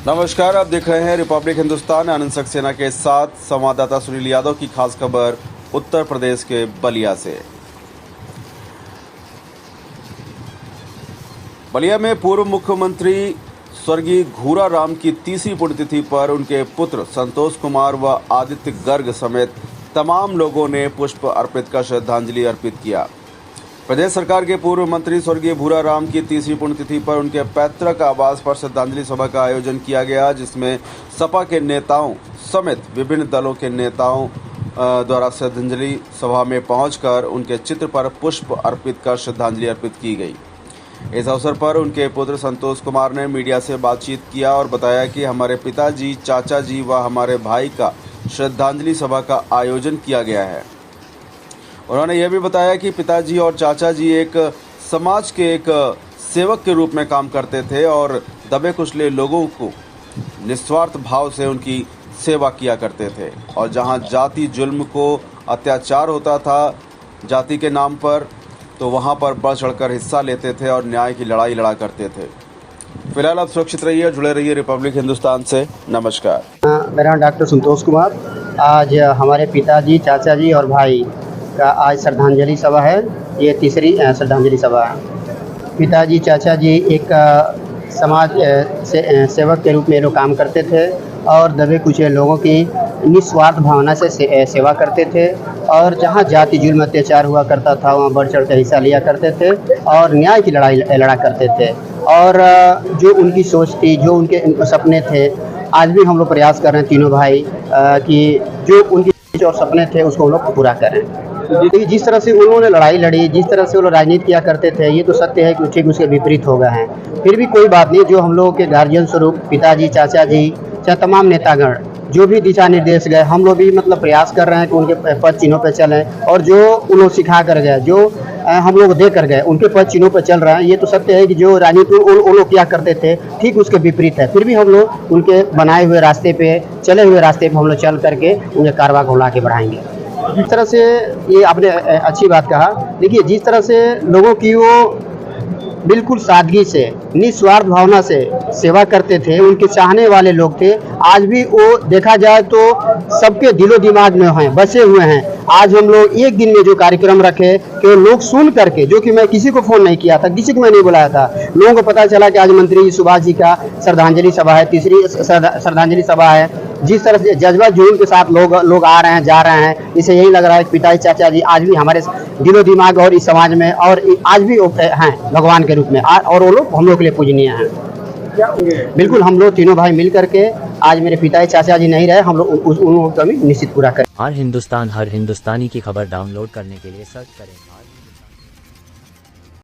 नमस्कार, आप देख रहे हैं रिपब्लिक हिंदुस्तान। आनंद सक्सेना के साथ संवाददाता सुनील यादव की खास खबर उत्तर प्रदेश के बलिया से। बलिया में पूर्व मुख्यमंत्री स्वर्गीय घूरा राम की तीसरी पुण्यतिथि पर उनके पुत्र संतोष कुमार व आदित्य गर्ग समेत तमाम लोगों ने पुष्प अर्पित कर श्रद्धांजलि अर्पित किया। प्रदेश सरकार के पूर्व मंत्री स्वर्गीय घूरा राम की तीसरी पुण्यतिथि पर उनके पैतृक आवास पर श्रद्धांजलि सभा का आयोजन किया गया, जिसमें सपा के नेताओं समेत विभिन्न दलों के नेताओं द्वारा श्रद्धांजलि सभा में पहुंचकर उनके चित्र पर पुष्प अर्पित कर श्रद्धांजलि अर्पित की गई। इस अवसर पर उनके पुत्र संतोष कुमार ने मीडिया से बातचीत किया और बताया कि हमारे पिताजी, चाचा जी व हमारे भाई का श्रद्धांजलि सभा का आयोजन किया गया है। उन्होंने यह भी बताया कि पिताजी और चाचा जी एक समाज के एक सेवक के रूप में काम करते थे और दबे कुचले लोगों को निस्वार्थ भाव से उनकी सेवा किया करते थे और जहां जाति जुल्म को अत्याचार होता था जाति के नाम पर, तो वहां पर बढ़ चढ़कर हिस्सा लेते थे और न्याय की लड़ाई लड़ा करते थे। फिलहाल आप सुरक्षित रहिए, जुड़े रहिए रिपब्लिक हिंदुस्तान से। नमस्कार। मेरा नाम डॉक्टर संतोष कुमार। आज हमारे पिताजी, चाचा जी और भाई का आज श्रद्धांजलि सभा है। ये तीसरी श्रद्धांजलि सभा है। पिताजी, चाचा जी एक समाज सेवक के रूप में लोग काम करते थे और दबे कुचले लोगों की निस्वार्थ भावना से सेवा करते थे और जहाँ जाति जुल्म अत्याचार हुआ करता था वहाँ बढ़ चढ़ कर हिस्सा लिया करते थे और न्याय की लड़ाई लड़ा करते थे। और जो उनकी सोच थी, जो उनके सपने थे, आज भी हम लोग प्रयास कर रहे हैं तीनों भाई कि जो उनकी और सपने थे उसको हम लोग पूरा करें। जिस तरह से उन्होंने लड़ाई लड़ी, जिस तरह से वो लोग राजनीति किया करते थे, ये तो सत्य है कि ठीक उसके विपरीत हो गए हैं। फिर भी कोई बात नहीं, जो हम लोगों के गार्जियन स्वरूप पिताजी, चाचा जी, चाहे तमाम नेतागण जो भी दिशा निर्देश गए, हम लोग भी प्रयास कर रहे हैं कि उनके पद चिन्हों पर चलें और जो उन लोग सिखा कर गए, जो हम लोग दे कर गए, उनके पद चिन्हों पर चल रहे हैं। ये तो सत्य है कि जो राजनीति उन लोग किया करते थे ठीक उसके विपरीत है। फिर भी हम लोग उनके बनाए हुए रास्ते पे, चले हुए रास्ते पे हम लोग चल करके उनके कारवा को ला के बढ़ाएंगे। जिस तरह से ये आपने अच्छी बात कहा, देखिए जिस तरह से लोगों की वो बिल्कुल सादगी से, निस्वार्थ भावना से सेवा करते थे, उनके चाहने वाले लोग थे। आज भी वो देखा जाए तो सबके दिलो दिमाग में हैं, बसे हुए हैं। आज हम लोग एक दिन में जो कार्यक्रम रखे कि लोग सुन करके, जो कि मैं किसी को फ़ोन नहीं किया था, किसी को मैं नहीं बुलाया था, लोगों को पता चला कि आज मंत्री सुभाष जी का श्रद्धांजलि सभा है, तीसरी श्रद्धांजलि सभा है। जिस तरह से जज्बा जुनून के साथ लोग आ रहे हैं, जा रहे हैं, इससे यही लग रहा है कि पिताजी, चाचा जी आज भी हमारे दिलो दिमाग और इस समाज में और आज भी हैं भगवान के रूप में, और वो लोग हम लोग के लिए पूजनीय हैं। बिल्कुल, हम लोग तीनों भाई मिल करके आज मेरे पिताजी, चाचा जी नहीं रहे, हम लोग उन लोगों का भी निश्चित पूरा करें। हर हिंदुस्तानी की खबर डाउनलोड करने के लिए सर्च करें